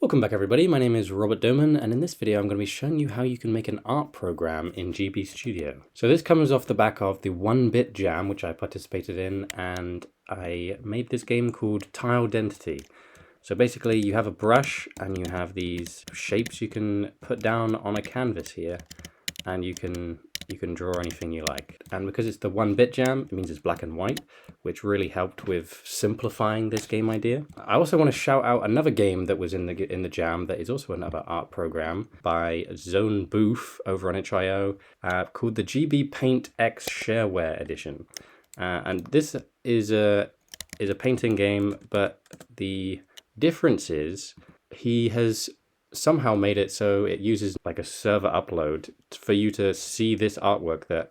Welcome back everybody, my name is Robert Doman, and in this video I'm going to be showing you how you can make an art program in GB Studio. So this comes off the back of the 1-bit jam which I participated in, and I made this game called Tiledentity. So basically you have a brush and you have these shapes you can put down on a canvas here, and you can draw anything you like. And because it's the 1-bit jam, it means it's black and white, which really helped with simplifying this game idea. I also want to shout out another game that was in the jam that is also another art program by Zone Booth over on itch.io called the GB Paint X Shareware Edition. And this is a painting game, but the difference is he has somehow made it so it uses like a server upload for you to see this artwork that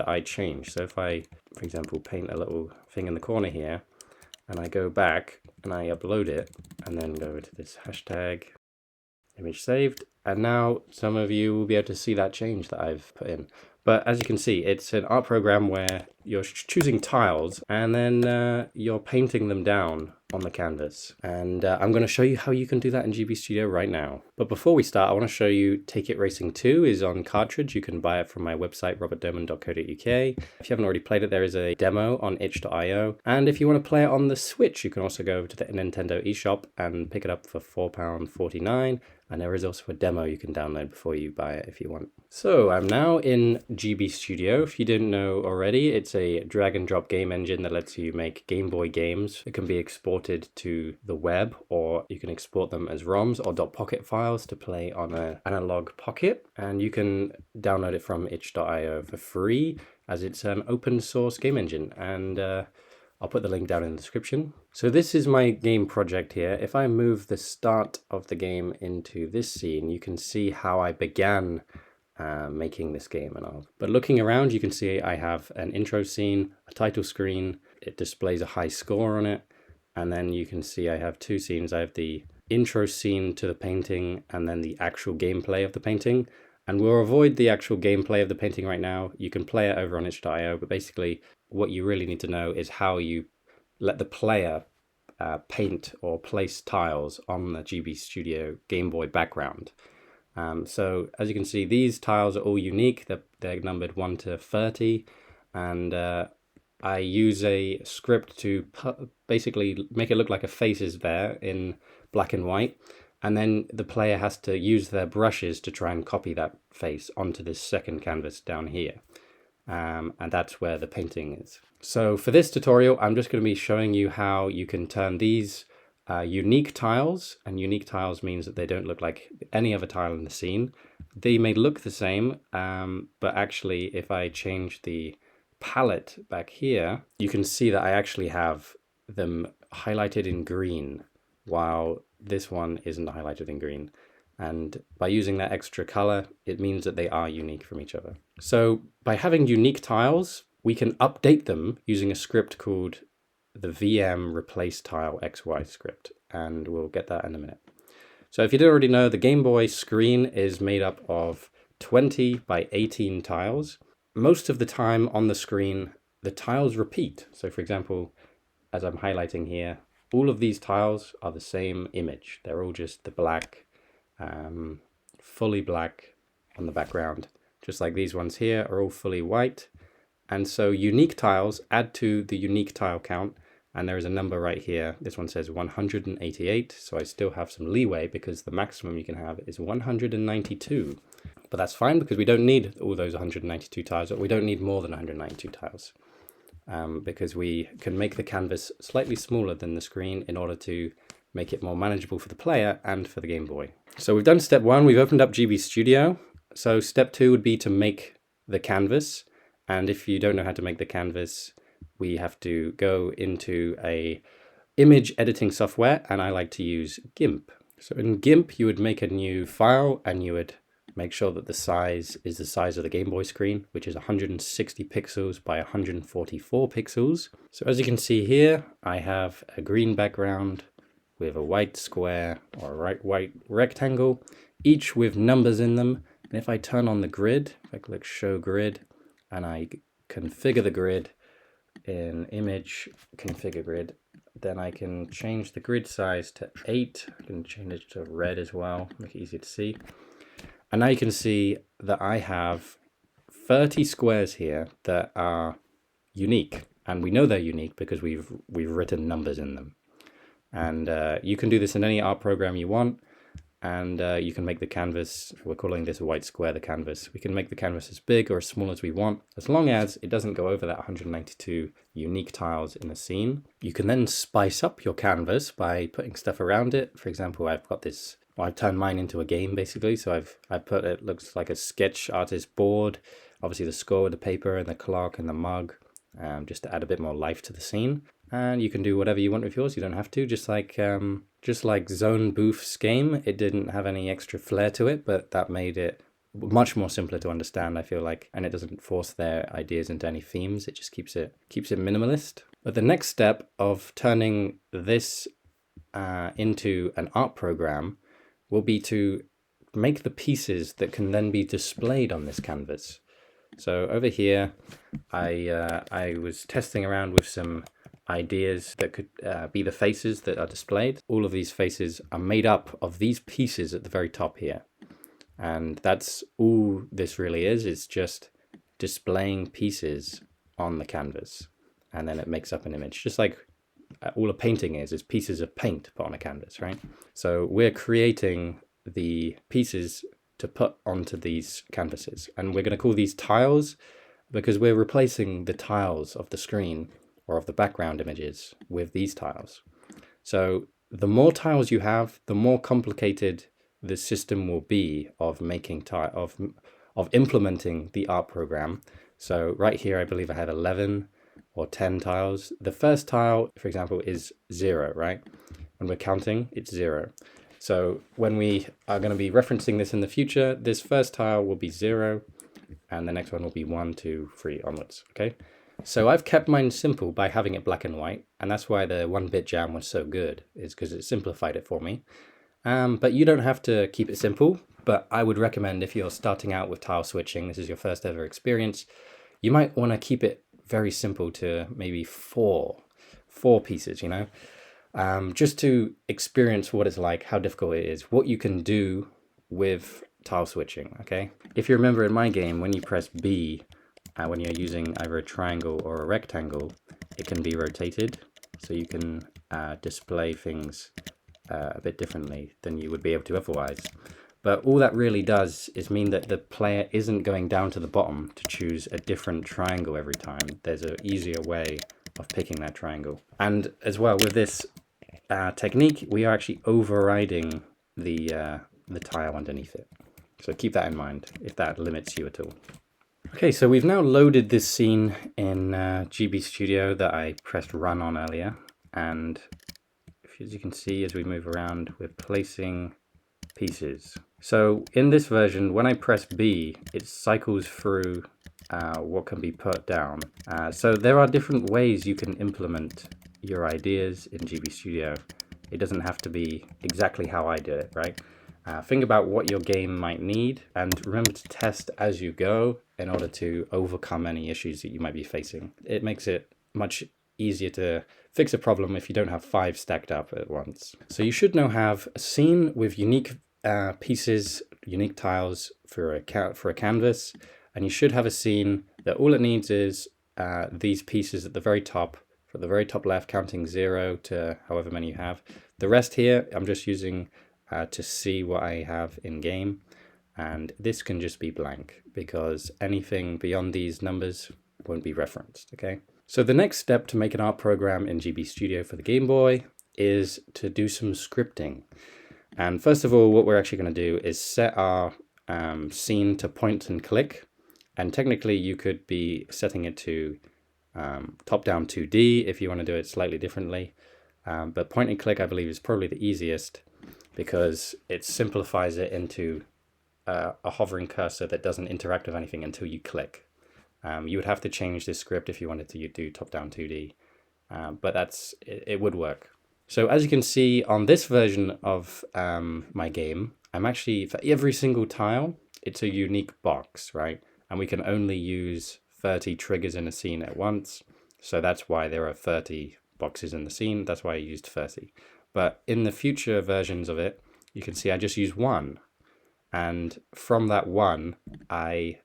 I changed. So if I, for example, paint a little thing in the corner here, and I go back and I upload it, and then go to this hashtag image saved, and now some of you will be able to see that change that I've put in. But as you can see, it's an art program where you're choosing tiles and then you're painting them down on the canvas. And I'm going to show you how you can do that in GB Studio right now. But before we start, I want to show you Take It Racing 2 is on cartridge. You can buy it from my website, robertdoman.co.uk. If you haven't already played it, there is a demo on itch.io. And if you want to play it on the Switch, you can also go to the Nintendo eShop and pick it up for £4.49. And there is also a demo you can download before you buy it if you want. So I'm now in GB Studio. If you didn't know already, it's a drag and drop game engine that lets you make Game Boy games. It can be exported to the web, or you can export them as ROMs or .pocket files to play on an analog pocket. And you can download it from itch.io for free, as it's an open source game engine. And I'll put the link down in the description. So this is my game project here. If I move the start of the game into this scene, you can see how I began making this game. But looking around, you can see I have an intro scene, a title screen. It displays a high score on it. And then you can see I have two scenes. I have the intro scene to the painting and then the actual gameplay of the painting. And we'll avoid the actual gameplay of the painting right now. You can play it over on itch.io, but basically what you really need to know is how you let the player paint or place tiles on the GB Studio Game Boy background. So as you can see, these tiles are all unique. They're numbered 1 to 30, and I use a script to basically make it look like a face is there in black and white. And then the player has to use their brushes to try and copy that face onto this second canvas down here. And that's where the painting is. So for this tutorial, I'm just going to be showing you how you can turn these unique tiles, and unique tiles means that they don't look like any other tile in the scene. They may look the same, but actually if I change the palette back here, you can see that I actually have them highlighted in green, while this one isn't highlighted in green. And by using that extra color, it means that they are unique from each other. So by having unique tiles, we can update them using a script called the VM replace tile XY script. And we'll get that in a minute. So if you didn't already know, the Game Boy screen is made up of 20 by 18 tiles. Most of the time on the screen, the tiles repeat. So for example, as I'm highlighting here, all of these tiles are the same image. They're all just the black, fully black on the background, just like these ones here are all fully white. And so unique tiles add to the unique tile count, and there is a number right here. This one says 188, so I still have some leeway because the maximum you can have is 192. But that's fine because we don't need all those 192 tiles, or we don't need more than 192 tiles. Because we can make the canvas slightly smaller than the screen in order to make it more manageable for the player and for the Game Boy. So we've done step 1, we've opened up GB Studio. So step 2 would be to make the canvas. And if you don't know how to make the canvas, we have to go into a image editing software, and I like to use GIMP. So in GIMP, you would make a new file and you would make sure that the size is the size of the Game Boy screen, which is 160 pixels by 144 pixels. So as you can see here, I have a green background with a white square or a white rectangle, each with numbers in them. And if I turn on the grid, if I click show grid, and I configure the grid in image configure grid, then I can change the grid size to 8. I can change it to red as well, make it easier to see. And now you can see that I have 30 squares here that are unique. And we know they're unique because we've written numbers in them. And you can do this in any art program you want. And you can make the canvas, we're calling this a white square, the canvas. We can make the canvas as big or as small as we want, as long as it doesn't go over that 192 unique tiles in a scene. You can then spice up your canvas by putting stuff around it. For example, I've got this, well, I've turned mine into a game basically. So I've put, it looks like a sketch artist board, obviously the score with the paper and the clock and the mug, just to add a bit more life to the scene. And you can do whatever you want with yours. You don't have to. Just like Zone Booth's game, it didn't have any extra flair to it, but that made it much more simpler to understand, I feel like, and it doesn't force their ideas into any themes. It just keeps it minimalist. But the next step of turning this into an art program will be to make the pieces that can then be displayed on this canvas. So over here, I was testing around with some ideas that could be the faces that are displayed. All of these faces are made up of these pieces at the very top here. And that's all this really is. It's just displaying pieces on the canvas. And then it makes up an image, just like all a painting is pieces of paint put on a canvas, right? So we're creating the pieces to put onto these canvases. And we're going to call these tiles because we're replacing the tiles of the screen or of the background images with these tiles. So the more tiles you have, the more complicated the system will be of making of implementing the art program. So right here, I believe I have 11 or 10 tiles. The first tile, for example, is 0, right? When we're counting, it's 0. So when we are going to be referencing this in the future, this first tile will be 0, and the next one will be 1, 2, 3 onwards, okay? So I've kept mine simple by having it black and white, and that's why the 1-bit jam was so good, is because it simplified it for me. But you don't have to keep it simple, but I would recommend if you're starting out with tile switching, this is your first ever experience, you might want to keep it very simple to maybe four pieces, you know, just to experience what it's like, how difficult it is, what you can do with tile switching, okay? If you remember in my game, when you press B, when you're using either a triangle or a rectangle, it can be rotated, so you can display things a bit differently than you would be able to otherwise. But all that really does is mean that the player isn't going down to the bottom to choose a different triangle every time. There's an easier way of picking that triangle. And as well, with this technique, we are actually overriding the tile underneath it. So keep that in mind if that limits you at all. Okay, so we've now loaded this scene in GB Studio that I pressed run on earlier, and as you can see as we move around, we're placing pieces. So in this version, when I press B, it cycles through what can be put down. So there are different ways you can implement your ideas in GB Studio. It doesn't have to be exactly how I do it, right? Think about what your game might need, and remember to test as you go in order to overcome any issues that you might be facing. It makes it much easier to fix a problem if you don't have 5 stacked up at once. So you should now have a scene with unique pieces, unique tiles for a canvas, and you should have a scene that all it needs is these pieces at the very top, from the very top left, counting 0 to however many you have. The rest here, I'm just using to see what I have in game, and this can just be blank because anything beyond these numbers won't be referenced, okay? So the next step to make an art program in GB Studio for the Game Boy is to do some scripting. And first of all, what we're actually going to do is set our scene to point and click, and technically you could be setting it to top-down 2D if you want to do it slightly differently, but point and click I believe is probably the easiest, because it simplifies it into a hovering cursor that doesn't interact with anything until you click. You would have to change this script if you wanted to do top-down 2D, but it would work. So as you can see on this version of my game, I'm actually, for every single tile, it's a unique box, right? And we can only use 30 triggers in a scene at once, so that's why there are 30 boxes in the scene. That's why I used 30. But in the future versions of it, you can see I just use 1. And from that 1, I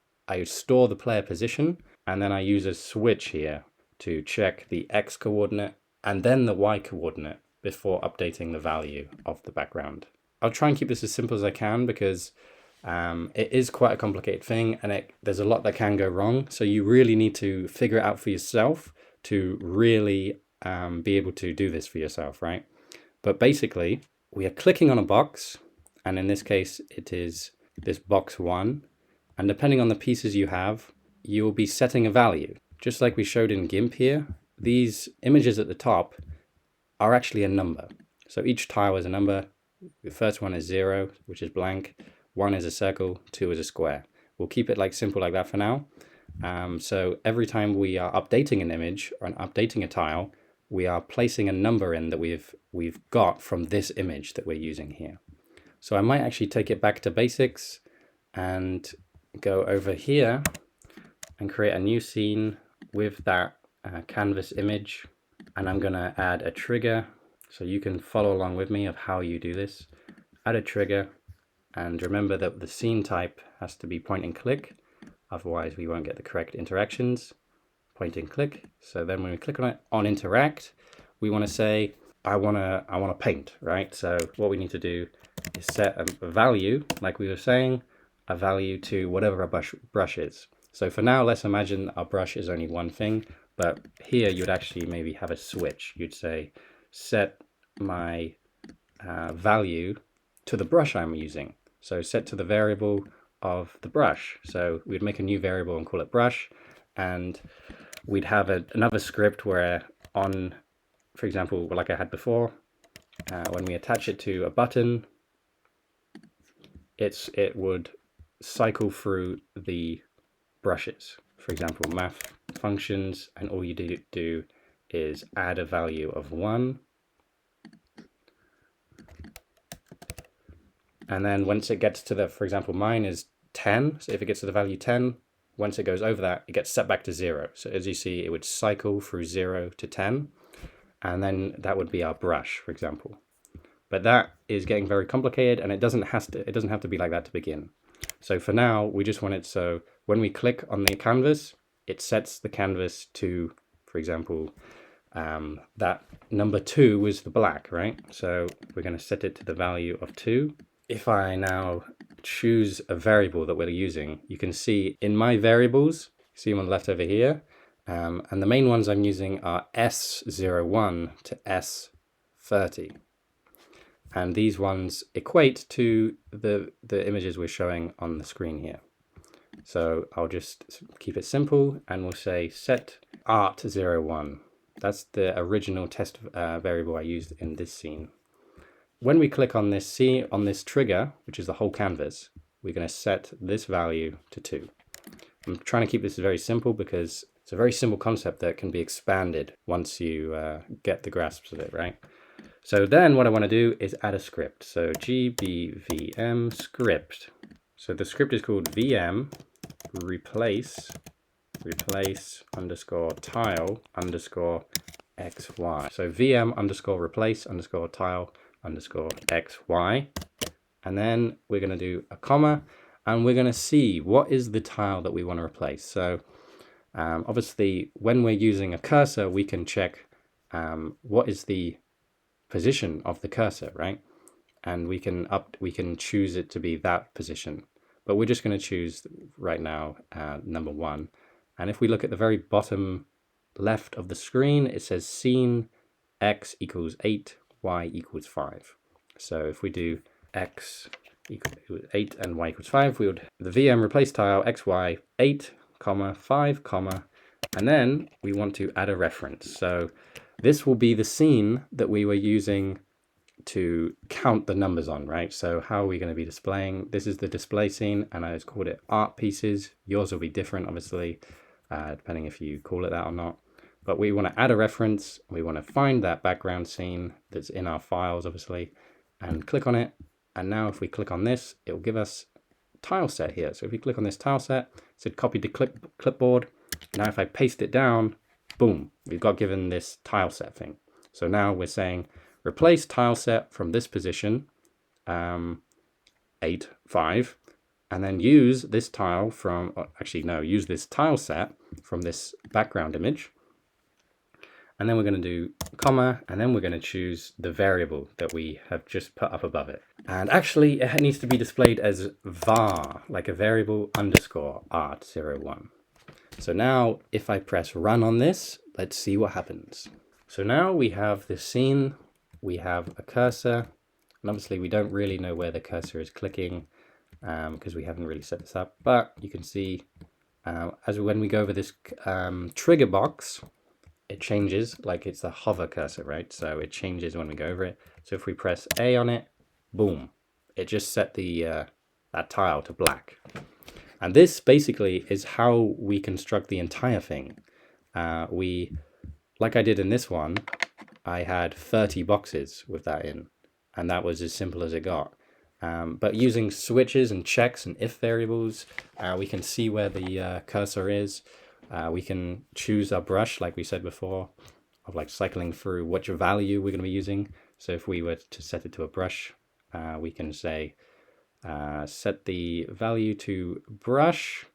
store the player position, and then I use a switch here to check the X coordinate and then the Y coordinate before updating the value of the background. I'll try and keep this as simple as I can because it is quite a complicated thing, and there's a lot that can go wrong. So you really need to figure it out for yourself to really be able to do this for yourself, right? But basically, we are clicking on a box, and in this case, it is this box 1. And depending on the pieces you have, you will be setting a value. Just like we showed in GIMP here, these images at the top are actually a number. So each tile is a number. The first one is 0, which is blank. 1 is a circle, 2 is a square. We'll keep it like simple like that for now. So every time we are updating an image or updating a tile, we are placing a number in that we've got from this image that we're using here. So I might actually take it back to basics and go over here and create a new scene with that canvas image. And I'm going to add a trigger so you can follow along with me of how you do this. Add a trigger, and remember that the scene type has to be point and click, otherwise we won't get the correct interactions. Point and click. So then when we click on it on interact, we want to say I want to paint, right? So what we need to do is set a value, like we were saying, a value to whatever our brush is. So for now, let's imagine our brush is only one thing, but here you'd actually maybe have a switch. You'd say set my value to the brush I'm using. So set to the variable of the brush. So we'd make a new variable and call it brush, and we'd have another script where on, for example, like I had before, when we attach it to a button, it would cycle through the brushes. For example, math functions, and all you do is add a value of 1. And then once it gets to the, for example, mine is 10. So if it gets to the value 10, once it goes over that, it gets set back to 0. So as you see, it would cycle through 0 to 10. And then that would be our brush, for example. But that is getting very complicated, and it doesn't have to be like that to begin. So for now, we just want it so when we click on the canvas, it sets the canvas to, for example, that number 2 was the black, right? So we're going to set it to the value of 2. If I now choose a variable that we're using, you can see in my variables, see them on the left over here, and the main ones I'm using are S01 to S30. And these ones equate to the images we're showing on the screen here. So I'll just keep it simple, and we'll say set art01. That's the original test variable I used in this scene. When we click on this trigger, which is the whole canvas, we're going to set this value to 2. I'm trying to keep this very simple because it's a very simple concept that can be expanded once you get the grasp of it, right? So then what I want to do is add a script. So gbvm script. So the script is called vm replace underscore tile underscore xy. So vm underscore replace underscore tile underscore xy. And then we're going to do a comma, and we're going to see what is the tile that we want to replace. So obviously when we're using a cursor, we can check what is the position of the cursor, right? And we can choose it to be that position, but we're just going to choose right now number 1. And if we look at the very bottom left of the screen, it says scene x equals 8, y equals 5. So if we do x equals 8 and y equals 5, we would the vm replace tile xy 8, 5, and then we want to add a reference. So this will be the scene that we were using to count the numbers on, right? So how are we going to be displaying? This is the display scene, and I just called it art pieces. Yours will be different, obviously, depending if you call it that or not. But we want to add a reference. We want to find that background scene that's in our files, obviously, and click on it. And now if we click on this, it will give us tile set here. So if we click on this tile set, it said copy to clipboard. Now if I paste it down, boom, we've got given this tile set thing. So now we're saying replace tile set from this position, 8, 5, and then use this tile from, use this tile set from this background image. And then we're going to do comma, and then we're going to choose the variable that we have just put up above it. And actually, it needs to be displayed as var, like a variable underscore art01. So now if I press run on this, let's see what happens. So now we have this scene, we have a cursor, and obviously we don't really know where the cursor is clicking because we haven't really set this up, but you can see as when we go over this trigger box, it changes, like it's a hover cursor, right? So it changes when we go over it. So if we press A on it, boom, it just set the that tile to black. And this basically is how we construct the entire thing. Like I did in this one, I had 30 boxes with that in, and that was as simple as it got. But using switches and checks and if variables, we can see where the cursor is. We can choose our brush, like we said before, of like cycling through which value we're going to be using. So if we were to set it to a brush, we can say set the value to brush,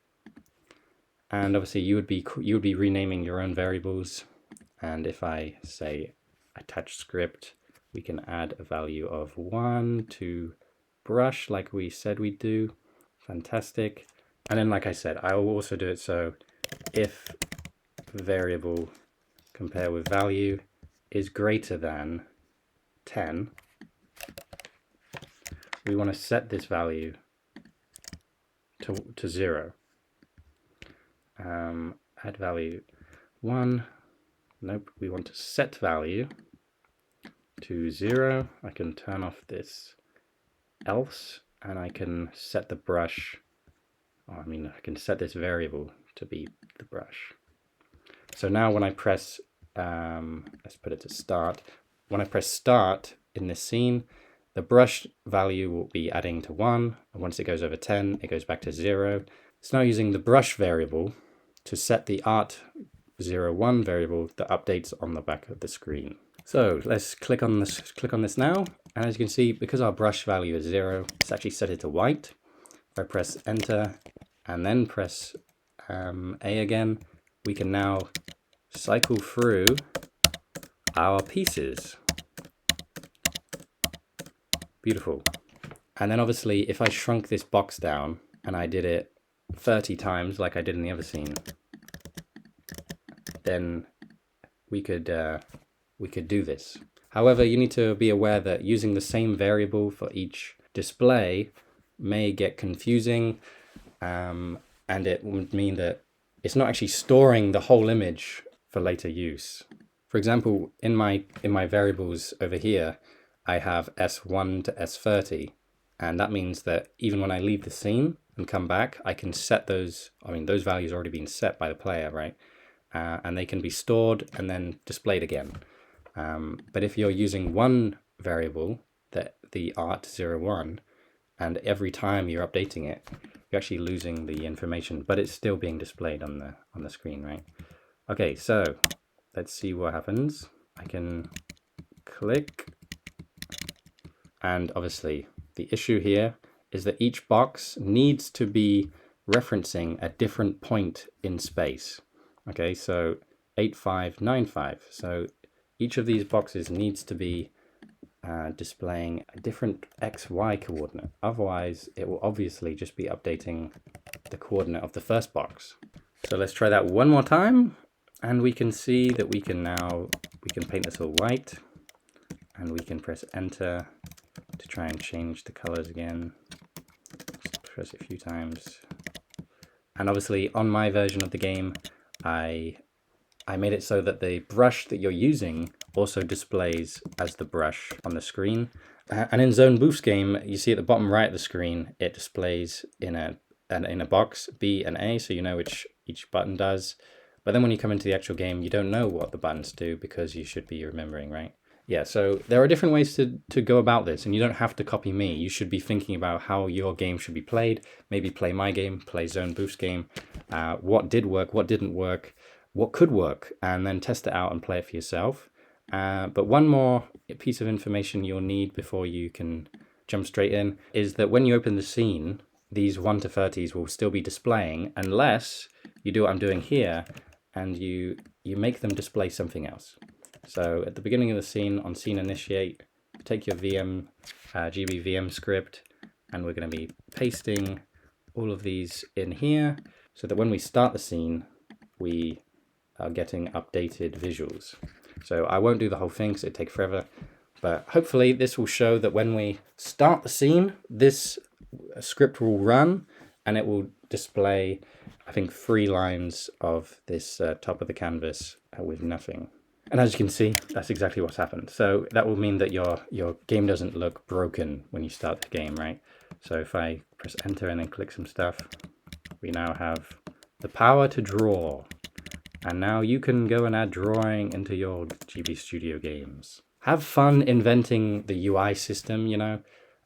and obviously you would be renaming your own variables. And if I say attach script, we can add a value of 1 to brush like we said we'd do. Fantastic. And then like I said, I will also do it so if variable compare with value is greater than 10, we want to set this value to 0. Add value 1. Nope, we want to set value to 0. I can turn off this else, and I can set the brush, I can set this variable to be the brush. So now when I press, let's put it to start. When I press start in this scene, the brush value will be adding to 1, and once it goes over 10, it goes back to 0. It's now using the brush variable to set the art01 variable that updates on the back of the screen. So let's click on this now, and as you can see, because our brush value is 0, it's actually set it to white. If I press enter and then press A again, we can now cycle through our pieces. Beautiful. And then obviously if I shrunk this box down and I did it 30 times like I did in the other scene, then we could do this. However, you need to be aware that using the same variable for each display may get confusing, and it would mean that it's not actually storing the whole image for later use. For example, in my variables over here, I have S1 to S30, and that means that even when I leave the scene and come back, I can set those, those values already been set by the player, right? And they can be stored and then displayed again. But if you're using one variable, the art01, and every time you're updating it, you're actually losing the information, but it's still being displayed on the screen, right? Okay, so let's see what happens. I can click, and obviously the issue here is that each box needs to be referencing a different point in space. Okay, so 8595. So each of these boxes needs to be displaying a different XY coordinate. Otherwise, it will obviously just be updating the coordinate of the first box. So let's try that one more time, and we can see that we can paint this all white, and we can press enter to try and change the colors again. Just press it a few times. And obviously on my version of the game, I made it so that the brush that you're using also displays as the brush on the screen. And in Zone Booth's game, you see at the bottom right of the screen, it displays in a box B and A, so you know which each button does. But then when you come into the actual game, you don't know what the buttons do because you should be remembering, right? Yeah, so there are different ways to go about this, and you don't have to copy me. You should be thinking about how your game should be played. Maybe play my game, play Zone Booth's game. What did work, what didn't work, what could work, and then test it out and play it for yourself. But one more piece of information you'll need before you can jump straight in is that when you open the scene, these 1 to 30s will still be displaying unless you do what I'm doing here and you make them display something else. So at the beginning of the scene, on scene initiate, take your GB VM script, and we're going to be pasting all of these in here so that when we start the scene, we are getting updated visuals. So I won't do the whole thing because it'd take forever, but hopefully this will show that when we start the scene, this script will run and it will display, I think, 3 lines of this top of the canvas with nothing. And as you can see, that's exactly what's happened. So that will mean that your game doesn't look broken when you start the game, right? So if I press enter and then click some stuff, we now have the power to draw. And now you can go and add drawing into your GB Studio games. Have fun inventing the UI system, you know.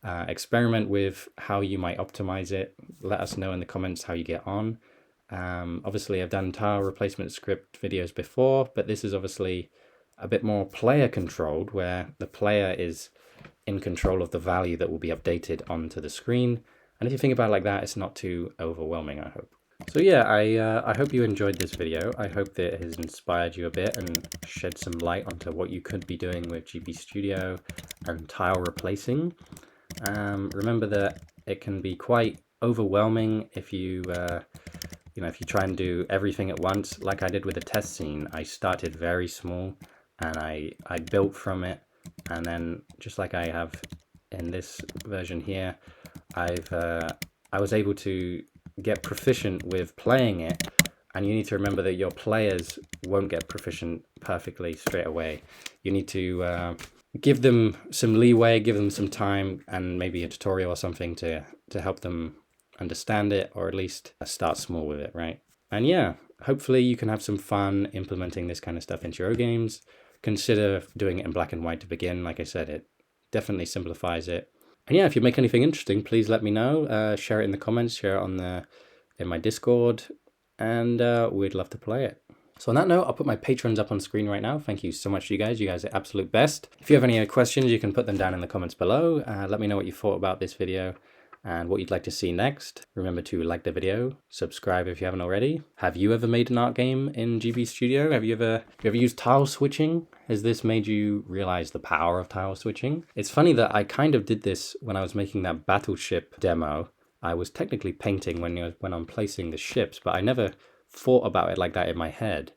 Experiment with how you might optimize it. Let us know in the comments how you get on. Obviously, I've done tile replacement script videos before, but this is obviously a bit more player controlled, where the player is in control of the value that will be updated onto the screen. And if you think about it like that, it's not too overwhelming, I hope. So yeah, I hope you enjoyed this video. I hope that it has inspired you a bit and shed some light onto what you could be doing with GB Studio and tile replacing. Remember that it can be quite overwhelming if you if you try and do everything at once. Like I did with the test scene, I started very small and I built from it, and then just like I have in this version here, I was able to get proficient with playing it. And you need to remember that your players won't get proficient perfectly straight away. You need to give them some leeway, give them some time, and maybe a tutorial or something to help them understand it, or at least start small with it, right? And yeah, hopefully you can have some fun implementing this kind of stuff into your games. Consider doing it in black and white to begin. Like I said, it definitely simplifies it. And yeah, if you make anything interesting, please let me know. Share it in the comments, share it in my Discord, and we'd love to play it. So on that note, I'll put my patrons up on screen right now. Thank you so much to you guys. You guys are absolute best. If you have any questions, you can put them down in the comments below. Let me know what you thought about this video and what you'd like to see next. Remember to like the video, subscribe if you haven't already. Have you ever made an art game in GB Studio? Have you ever used tile switching? Has this made you realize the power of tile switching? It's funny that I kind of did this when I was making that battleship demo. I was technically painting when I'm placing the ships, but I never thought about it like that in my head.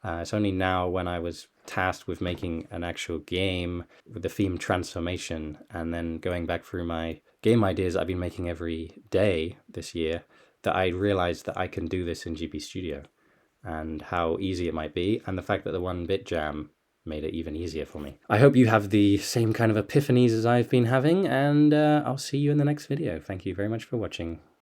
It's only now when I was tasked with making an actual game with the theme transformation and then going back through my game ideas I've been making every day this year that I realized that I can do this in GB Studio and how easy it might be, and the fact that the 1-bit jam made it even easier for me. I hope you have the same kind of epiphanies as I've been having, and I'll see you in the next video. Thank you very much for watching.